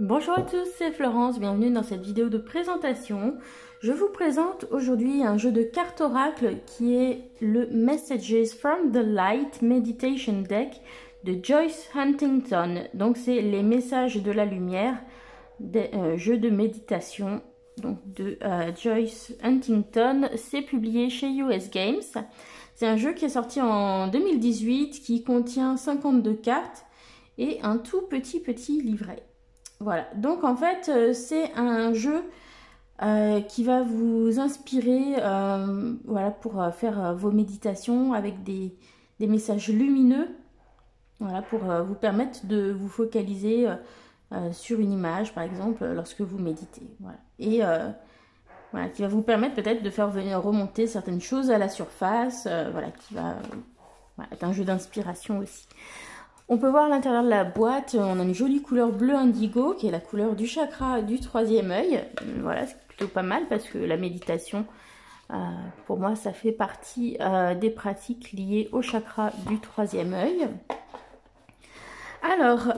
Bonjour à tous, c'est Florence, bienvenue dans cette vidéo de présentation. Je vous présente aujourd'hui un jeu de cartes oracle qui est le Messages from the Light Meditation Deck de Joyce Huntington. Donc c'est les messages de la lumière, des jeux de méditation donc de Joyce Huntington. C'est publié chez US Games. C'est un jeu qui est sorti en 2018 qui contient 52 cartes et un tout petit livret. Voilà, donc en fait, c'est un jeu qui va vous inspirer voilà, pour faire vos méditations avec des messages lumineux, voilà, pour vous permettre de vous focaliser sur une image, par exemple, lorsque vous méditez. Voilà. Et voilà, qui va vous permettre peut-être de faire venir remonter certaines choses à la surface, voilà, qui va voilà, être un jeu d'inspiration aussi. On peut voir à l'intérieur de la boîte, on a une jolie couleur bleu indigo qui est la couleur du chakra du troisième œil. Voilà, c'est plutôt pas mal parce que la méditation, pour moi, ça fait partie des pratiques liées au chakra du troisième œil. Alors,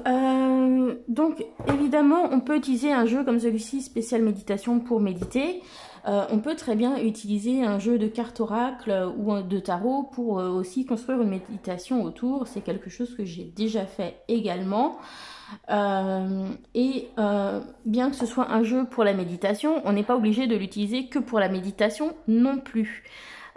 donc évidemment, on peut utiliser un jeu comme celui-ci, spécial méditation pour méditer. On peut très bien utiliser un jeu de cartes oracle ou de tarot pour aussi construire une méditation autour. C'est quelque chose que j'ai déjà fait également. Bien que ce soit un jeu pour la méditation, on n'est pas obligé de l'utiliser que pour la méditation non plus.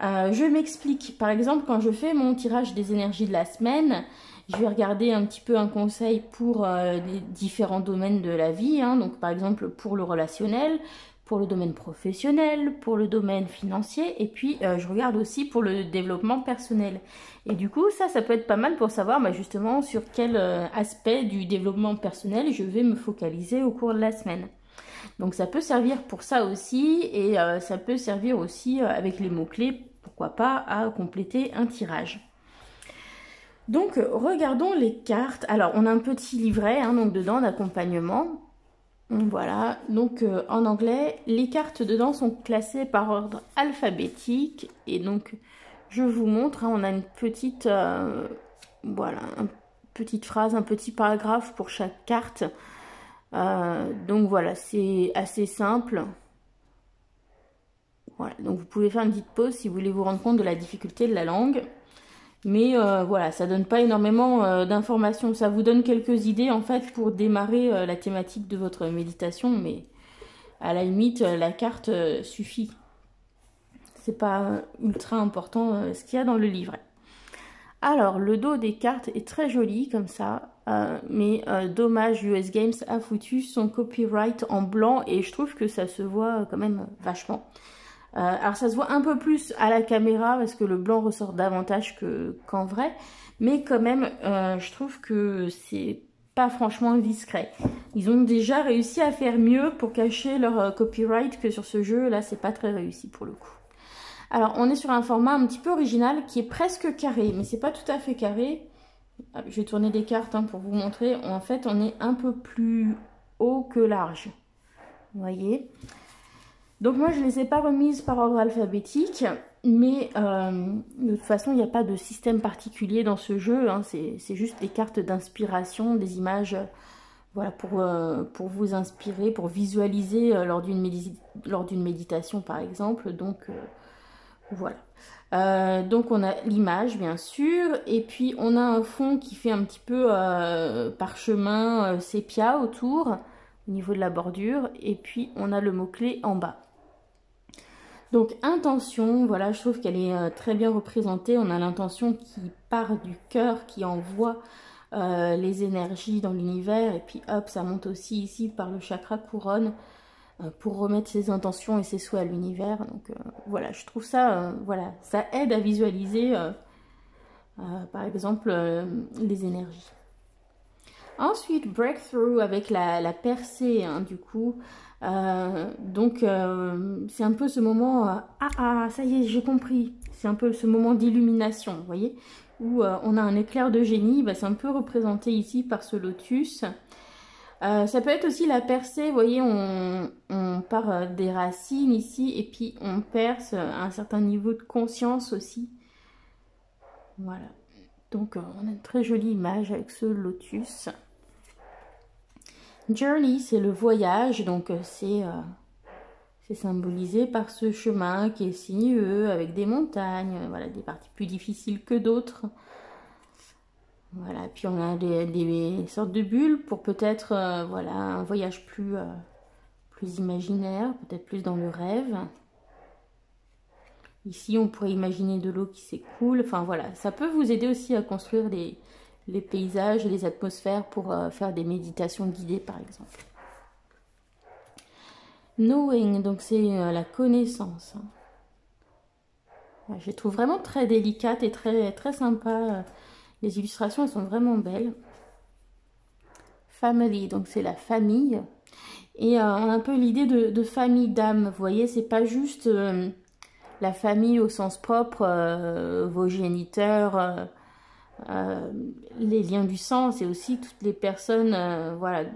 Je m'explique. Par exemple, quand je fais mon tirage des énergies de la semaine, je vais regarder un petit peu un conseil pour les différents domaines de la vie. Donc par exemple pour le relationnel, pour le domaine professionnel, pour le domaine financier, et puis je regarde aussi pour le développement personnel. Et du coup, ça peut être pas mal pour savoir justement sur quel aspect du développement personnel je vais me focaliser au cours de la semaine. Donc ça peut servir pour ça aussi, et ça peut servir aussi avec les mots-clés, pourquoi pas, à compléter un tirage. Donc regardons les cartes. Alors on a un petit livret donc dedans d'accompagnement. Voilà, donc en anglais, les cartes dedans sont classées par ordre alphabétique. Et donc je vous montre, on a une petite, voilà, une petite phrase, un petit paragraphe pour chaque carte. Donc voilà, c'est assez simple. Voilà, donc vous pouvez faire une petite pause si vous voulez vous rendre compte de la difficulté de la langue. Mais voilà, ça donne pas énormément d'informations. Ça vous donne quelques idées en fait pour démarrer la thématique de votre méditation, mais à la limite, la carte suffit. C'est pas ultra important ce qu'il y a dans le livret. Alors, le dos des cartes est très joli comme ça, mais dommage, US Games a foutu son copyright en blanc et je trouve que ça se voit quand même vachement. Alors ça se voit un peu plus à la caméra parce que le blanc ressort davantage qu'en vrai, mais quand même je trouve que c'est pas franchement discret. Ils ont déjà réussi à faire mieux pour cacher leur copyright que sur ce jeu, là c'est pas très réussi pour le coup. Alors on est sur un format un petit peu original qui est presque carré, mais c'est pas tout à fait carré. Je vais tourner des cartes pour vous montrer. En fait on est un peu plus haut que large, vous voyez. Donc moi je ne les ai pas remises par ordre alphabétique, mais de toute façon il n'y a pas de système particulier dans ce jeu, c'est juste des cartes d'inspiration, des images voilà, pour vous inspirer, pour visualiser lors d'une méditation par exemple, donc voilà. Donc on a l'image bien sûr, et puis on a un fond qui fait un petit peu parchemin sépia autour, au niveau de la bordure, et puis on a le mot-clé en bas. Donc intention, voilà, je trouve qu'elle est très bien représentée. On a l'intention qui part du cœur, qui envoie les énergies dans l'univers. Et puis hop, ça monte aussi ici par le chakra couronne pour remettre ses intentions et ses souhaits à l'univers. Donc voilà, je trouve ça, voilà, ça aide à visualiser par exemple les énergies. Ensuite, breakthrough avec la percée, du coup. Donc, c'est un peu ce moment, ça y est, j'ai compris. C'est un peu ce moment d'illumination, vous voyez, où on a un éclair de génie. C'est un peu représenté ici par ce lotus. Ça peut être aussi la percée, vous voyez, on part des racines ici, et puis on perce à un certain niveau de conscience aussi. Voilà. Donc, on a une très jolie image avec ce lotus. Journey, c'est le voyage, donc c'est symbolisé par ce chemin qui est sinueux, avec des montagnes, voilà, des parties plus difficiles que d'autres. Voilà, puis on a des sortes de bulles pour peut-être voilà, un voyage plus imaginaire, peut-être plus dans le rêve. Ici, on pourrait imaginer de l'eau qui s'écoule. Enfin voilà, ça peut vous aider aussi à construire les paysages et les atmosphères pour faire des méditations guidées par exemple. Knowing, donc c'est la connaissance. Je les trouve vraiment très délicates et très, très sympas. Les illustrations, elles sont vraiment belles. Family, donc c'est la famille. Et on a un peu l'idée de famille d'âme. Vous voyez, c'est pas juste la famille au sens propre, vos géniteurs, les liens du sang, c'est aussi toutes les personnes, voilà,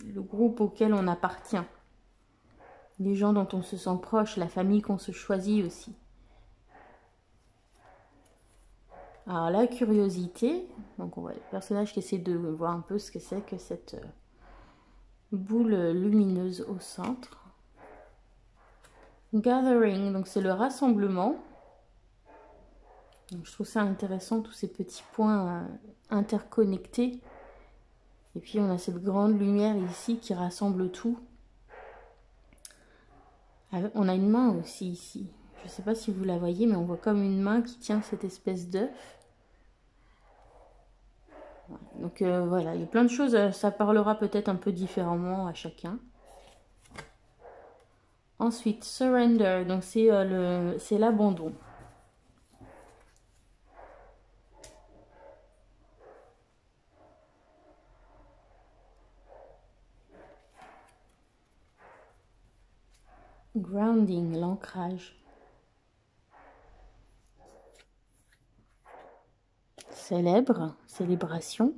le groupe auquel on appartient. Les gens dont on se sent proche, la famille qu'on se choisit aussi. Alors la curiosité, donc on voit le personnage qui essaie de voir un peu ce que c'est que cette boule lumineuse au centre. Gathering, donc c'est le rassemblement. Donc, je trouve ça intéressant, tous ces petits points interconnectés. Et puis on a cette grande lumière ici qui rassemble tout. On a une main aussi ici. Je ne sais pas si vous la voyez, mais on voit comme une main qui tient cette espèce d'œuf. Donc voilà, il y a plein de choses, ça parlera peut-être un peu différemment à chacun. Ensuite, surrender, donc c'est l'abandon. Grounding, l'ancrage. Célèbre, célébration.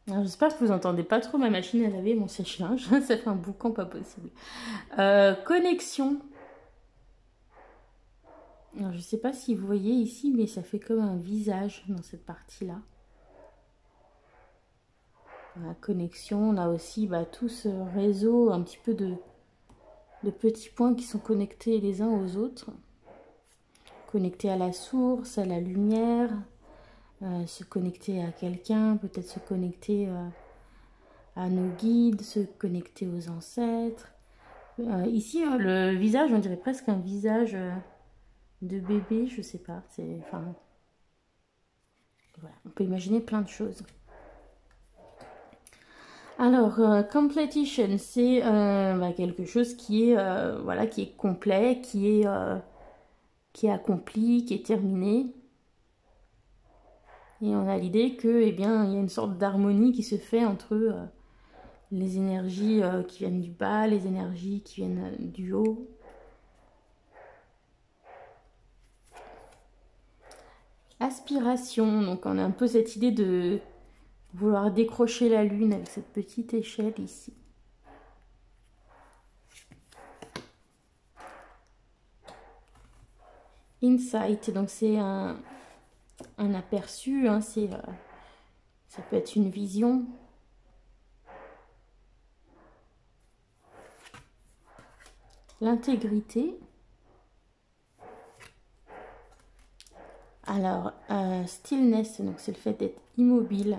J'espère que vous n'entendez pas trop ma machine à laver, mon sèche-linge. Ça fait un boucan pas possible. Connexion. Alors, je ne sais pas si vous voyez ici, mais ça fait comme un visage dans cette partie-là. La connexion, on a aussi tout ce réseau, un petit peu de petits points qui sont connectés les uns aux autres. Connectés à la source, à la lumière, se connecter à quelqu'un, peut-être se connecter à nos guides, se connecter aux ancêtres. Ici, le visage, on dirait presque un visage de bébé, je sais pas. Voilà, on peut imaginer plein de choses. Alors, completion, c'est quelque chose qui est, voilà, qui est complet, qui est accompli, qui est terminé. Et on a l'idée que, eh bien, il y a une sorte d'harmonie qui se fait entre les énergies qui viennent du bas, les énergies qui viennent du haut. Aspiration, donc on a un peu cette idée de vouloir décrocher la lune avec cette petite échelle ici. Insight, donc c'est un aperçu, hein, ça peut être une vision. L'intégrité. Alors, stillness, donc c'est le fait d'être immobile.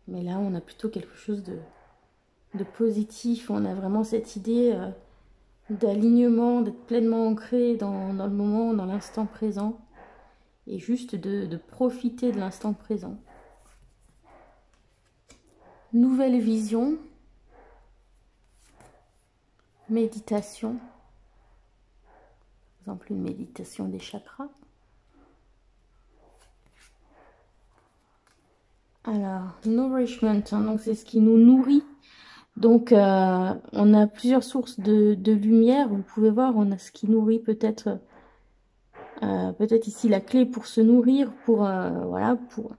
Mais là, on a plutôt quelque chose de positif. On a vraiment cette idée d'alignement, d'être pleinement ancré dans le moment, dans l'instant présent. Et juste de profiter de l'instant présent. Nouvelle vision. Méditation. Par exemple, une méditation des chakras. Alors, nourishment, hein, donc c'est ce qui nous nourrit. Donc, on a plusieurs sources de lumière. Vous pouvez voir, on a ce qui nourrit peut-être ici la clé pour se nourrir, voilà, pour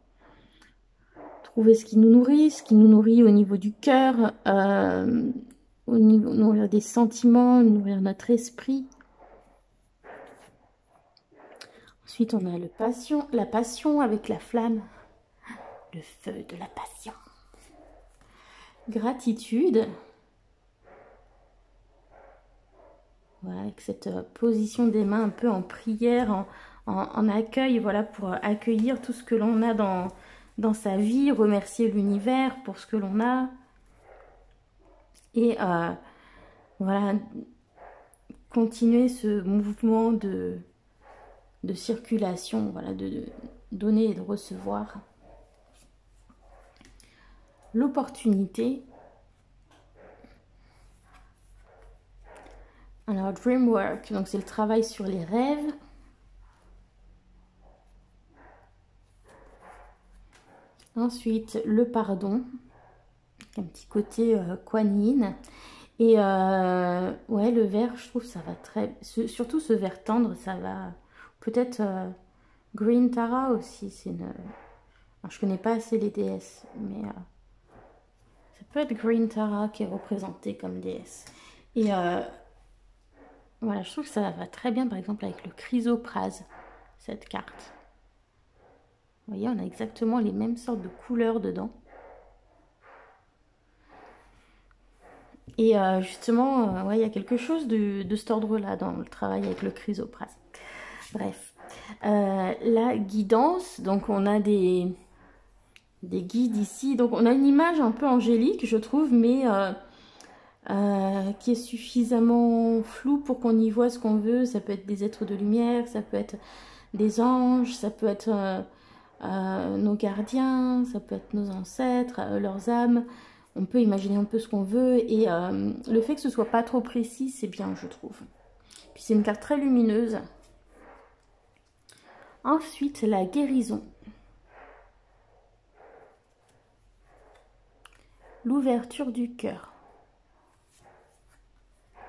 trouver ce qui nous nourrit au niveau du cœur, au niveau nourrir des sentiments, nourrir notre esprit. Ensuite, on a la passion avec la flamme, le feu de la passion. Gratitude. Voilà, avec cette position des mains un peu en prière, en accueil, voilà, pour accueillir tout ce que l'on a dans sa vie, remercier l'univers pour ce que l'on a. Et voilà, continuer ce mouvement de circulation, voilà, de donner et de recevoir. L'opportunité. Alors, dream work, donc c'est le travail sur les rêves. Ensuite, le pardon, un petit côté Kuan Yin. Et ouais, le vert, je trouve ça va très... Surtout ce vert tendre, ça va... Peut-être Green Tara aussi, c'est une... Alors, je connais pas assez les déesses, mais ça peut être Green Tara qui est représentée comme déesse. Et voilà, je trouve que ça va très bien, par exemple, avec le chrysoprase, cette carte. Vous voyez, on a exactement les mêmes sortes de couleurs dedans. Et justement, ouais, il y a quelque chose de cet ordre-là dans le travail avec le chrysoprase. Bref, la guidance, donc on a des guides ici. Donc on a une image un peu angélique, je trouve, mais qui est suffisamment floue pour qu'on y voit ce qu'on veut. Ça peut être des êtres de lumière, ça peut être des anges, ça peut être nos gardiens, ça peut être nos ancêtres, leurs âmes. On peut imaginer un peu ce qu'on veut, et le fait que ce soit pas trop précis, c'est bien, je trouve. Puis c'est une carte très lumineuse. Ensuite, la guérison. L'ouverture du cœur.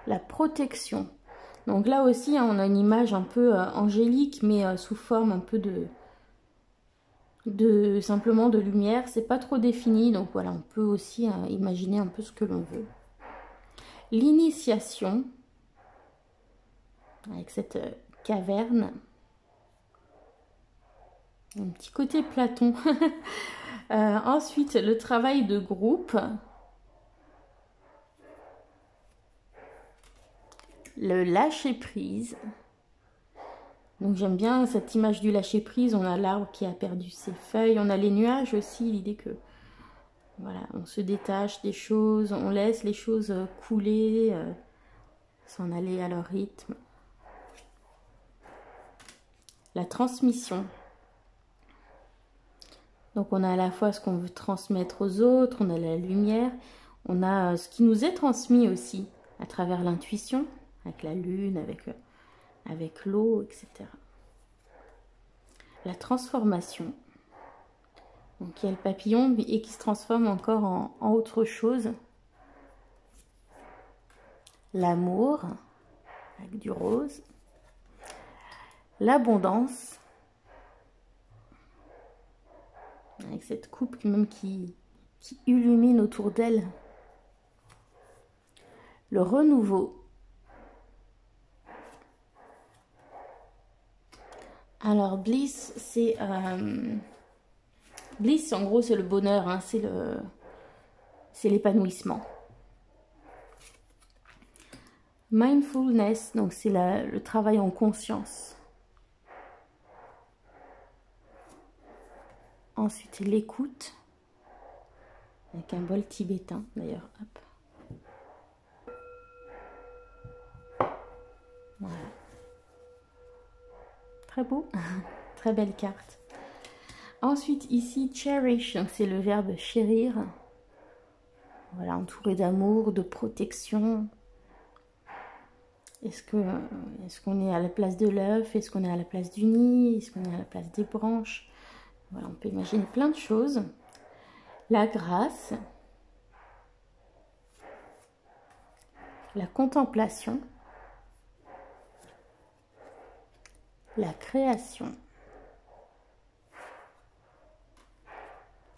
La protection. Donc là aussi, hein, on a une image un peu angélique, mais sous forme un peu simplement de lumière. C'est pas trop défini, donc voilà, on peut aussi imaginer un peu ce que l'on veut. L'initiation, avec cette caverne. Un petit côté Platon. Ensuite, le travail de groupe. Le lâcher-prise. Donc j'aime bien cette image du lâcher-prise. On a l'arbre qui a perdu ses feuilles. On a les nuages aussi, l'idée que voilà, on se détache des choses, on laisse les choses couler, s'en aller à leur rythme. La transmission. Donc on a à la fois ce qu'on veut transmettre aux autres, on a la lumière, on a ce qui nous est transmis aussi à travers l'intuition, avec la lune, avec l'eau, etc. La transformation. Donc il y a le papillon et qui se transforme encore en autre chose. L'amour, avec du rose. L'abondance. Avec cette coupe même qui illumine autour d'elle. Le renouveau. Alors bliss, c'est bliss, en gros c'est le bonheur, hein, c'est l'épanouissement. Mindfulness, donc c'est le travail en conscience. Ensuite, l'écoute, avec un bol tibétain, d'ailleurs, hop. Voilà. Très beau, très belle carte. Ensuite, ici, cherish, c'est le verbe chérir. Voilà, entouré d'amour, de protection. Est-ce qu'on est à la place de l'œuf? Est-ce qu'on est à la place du nid? Est-ce qu'on est à la place des branches? Voilà, on peut imaginer plein de choses. La grâce. La contemplation. La création.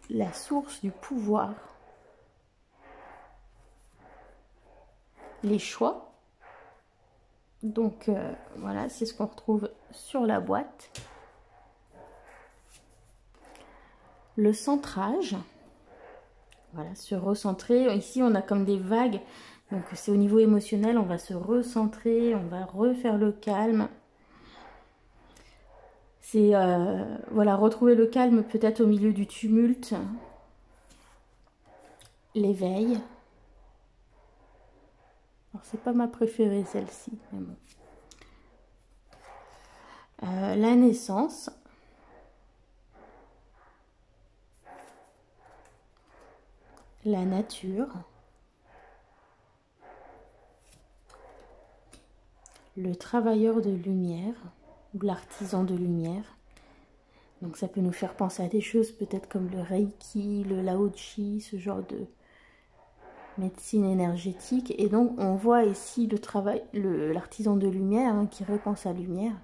La source du pouvoir. Les choix. Donc voilà, c'est ce qu'on retrouve sur la boîte. le centrage. Voilà, se recentrer. Ici, on a comme des vagues. Donc, c'est au niveau émotionnel. On va se recentrer. On va refaire le calme. C'est, voilà, retrouver le calme peut-être au milieu du tumulte. L'éveil. Alors, c'est pas ma préférée, celle-ci. Mais bon. La naissance. La nature. Le travailleur de lumière ou l'artisan de lumière. Donc ça peut nous faire penser à des choses peut-être comme le Reiki, le Lao Chi, ce genre de médecine énergétique. Et donc on voit ici le travail, l'artisan de lumière hein, qui répand sa lumière.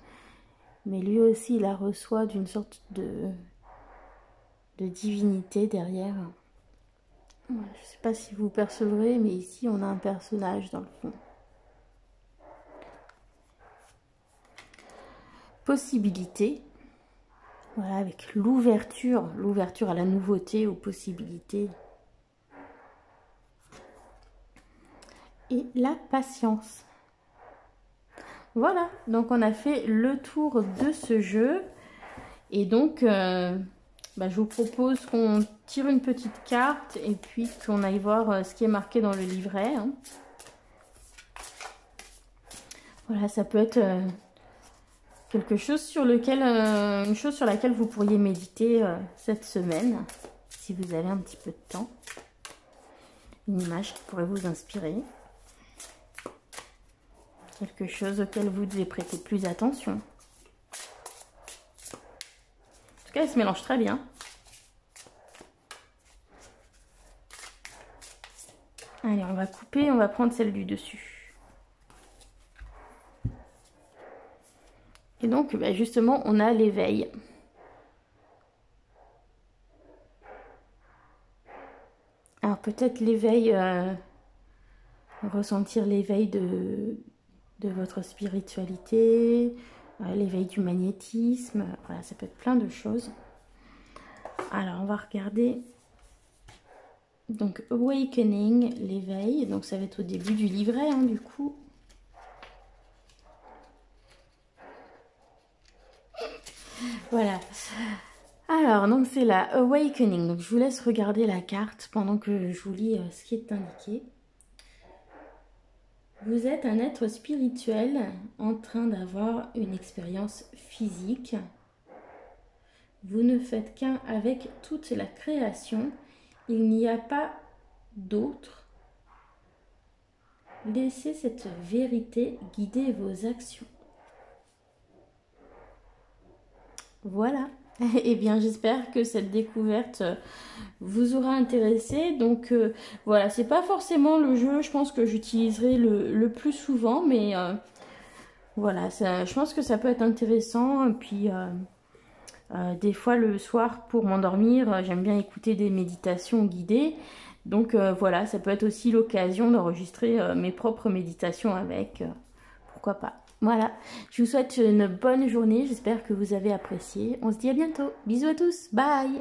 Mais lui aussi il la reçoit d'une sorte de divinité derrière. Voilà, je ne sais pas si vous percevrez, mais ici on a un personnage dans le fond. Possibilité, voilà, avec l'ouverture à la nouveauté, aux possibilités. Et la patience. Voilà, donc on a fait le tour de ce jeu. Et donc, je vous propose qu'on tire une petite carte et puis qu'on aille voir ce qui est marqué dans le livret. Hein. Voilà, ça peut être... quelque chose sur lequel, une chose sur laquelle vous pourriez méditer cette semaine, si vous avez un petit peu de temps. Une image qui pourrait vous inspirer. Quelque chose auquel vous devez prêter plus attention. En tout cas, elle se mélange très bien. Allez, on va couper, on va prendre celle du dessus. Et donc, justement, on a l'éveil. Alors, peut-être l'éveil, ressentir l'éveil de votre spiritualité, l'éveil du magnétisme. Voilà, ça peut être plein de choses. Alors, on va regarder. Donc, Awakening, l'éveil. Donc, ça va être au début du livret, hein, du coup. Voilà. Alors, donc c'est la Awakening. Donc, je vous laisse regarder la carte pendant que je vous lis ce qui est indiqué. Vous êtes un être spirituel en train d'avoir une expérience physique. Vous ne faites qu'un avec toute la création. Il n'y a pas d'autre. Laissez cette vérité guider vos actions. Voilà. Eh bien, j'espère que cette découverte vous aura intéressé. Donc, voilà, c'est pas forcément le jeu, je pense que j'utiliserai le plus souvent. Mais voilà, je pense que ça peut être intéressant. Et puis, des fois, le soir, pour m'endormir, j'aime bien écouter des méditations guidées. Donc, voilà, ça peut être aussi l'occasion d'enregistrer mes propres méditations avec. Pourquoi pas. Voilà, je vous souhaite une bonne journée, j'espère que vous avez apprécié. On se dit à bientôt. Bisous à tous, bye!